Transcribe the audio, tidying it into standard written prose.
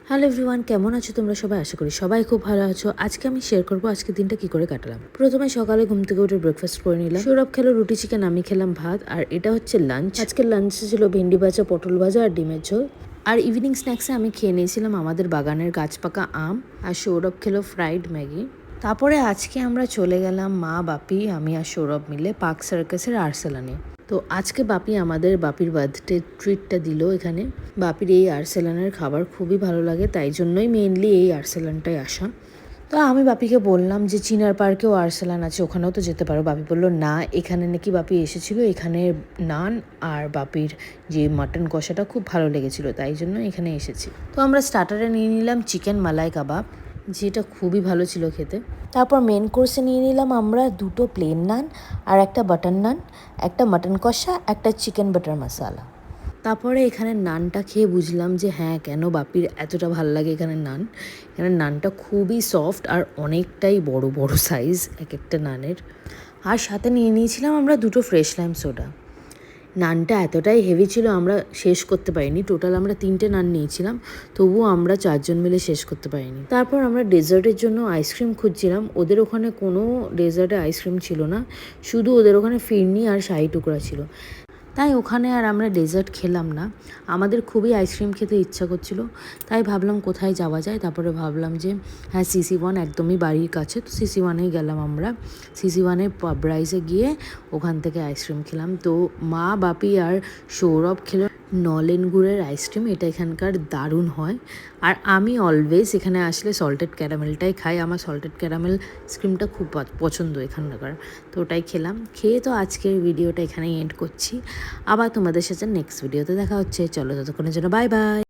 Hello everyone, কেমন আছো তোমরা সবাই? আশা করি সবাই খুব ভালো আছো। আজকে আমি শেয়ার করবো আজকের দিনটা কি করে কাটালাম। প্রথমে সকালে ঘুম থেকে উঠে ব্রেকফাস্ট করে নিলাম। সৌরভ খেলো রুটি চিকেন, আমি খেলাম ভাত। আর এটা হচ্ছে লাঞ্চ। আজকের লাঞ্চে ছিল ভেন্ডি ভাজা, পটল ভাজা আর ডিমের ঝোল। আর ইভিনিং স্ন্যাক্সে আমি খেয়ে নিয়েছিলাম আমাদের বাগানের গাছ পাকা আম। আর সৌরভ খেলো ফ্রাইড ম্যাগি। তারপরে আজকে আমরা চলে গেলাম মা, বাপি, আমি আর সৌরভ মিলে পার্ক সার্কাসের আর্সেলানে। তো আজকে বাপির বার্থডে ট্রিটটা দিল এখানে। বাপির এই আর্সেলানের খাবার খুবই ভালো লাগে, তাই জন্যই মেনলি এই আর্সেলানটাই আসা। তো আমি বাপিকে বললাম যে চিনার পার্কেও আর্সেলান আছে, ওখানেও তো যেতে পারো। বাপি বললো না, এখানে নাকি বাপি এসেছিলো, এখানে নান আর বাপির যে মাটন কষাটা খুব ভালো লেগেছিলো, তাই জন্য এখানে এসেছি। তো আমরা স্টার্টারে নিয়ে নিলাম চিকেন মালাই কাবাব, যেটা খুবই ভালো ছিল খেতে। তারপর মেন কোর্সে নিয়ে নিলাম আমরা 2টো প্লেন নান আর একটা বাটার নান, একটা মাটন কষা, একটা চিকেন বাটার মশালা। তারপরে এখানে নানটা খেয়ে বুঝলাম যে হ্যাঁ, কেন বাপির এতটা ভালো লাগে এখানে নান। এখানে নানটা খুবই সফট আর অনেকটাই বড় বড় সাইজ এক একটা নানের। আর সাথে নিয়ে নিয়েছিলাম আমরা 2টো ফ্রেশ লাইম সোডা। নানটা এতটাই হেভি ছিল আমরা শেষ করতে পারিনি। টোটাল আমরা 3টে নান নিয়েছিলাম, তবুও আমরা 4জন মিলে শেষ করতে পারিনি। তারপর আমরা ডেজার্টের জন্য আইসক্রিম খুঁজছিলাম। ওদের ওখানে কোনো ডেজার্টে আইসক্রিম ছিল না, শুধু ওদের ওখানে ফিরনি আর শাহি টুকরা ছিল। তাই ওখানে আর আমরা ডেজার্ট খেলাম না। আমাদের খুবই আইসক্রিম খেতে ইচ্ছা করছিল, তাই ভাবলাম কোথায় যাওয়া যায়। তারপরে ভাবলাম যে হ্যাঁ, CC1 একদমই বাড়ির কাছে, তো CC1-এই গেলাম আমরা। CC1-এর পাব রাইসে গিয়ে ওখান থেকে আইসক্রিম খেলাম। তো মা, বাপি আর সৌরভ খেলো নলেন গুড়ের আইসক্রিম। এটা এখানকার দারুণ হয়। আর আমি অলওয়েজ এখানে আসলে সল্টেড ক্যারামেলটাই খাই। আমার সল্টেড ক্যারামেল আইসক্রিমটা খুব পছন্দ এখানকার, তো ওটাই খেলাম। খেয়ে তো আজকের ভিডিওটা এখানেই এন্ড করছি। আবার তোমাদের সাথে নেক্সট ভিডিওতে দেখা হচ্ছে। চলো, ততক্ষণের জন্য বাই বাই।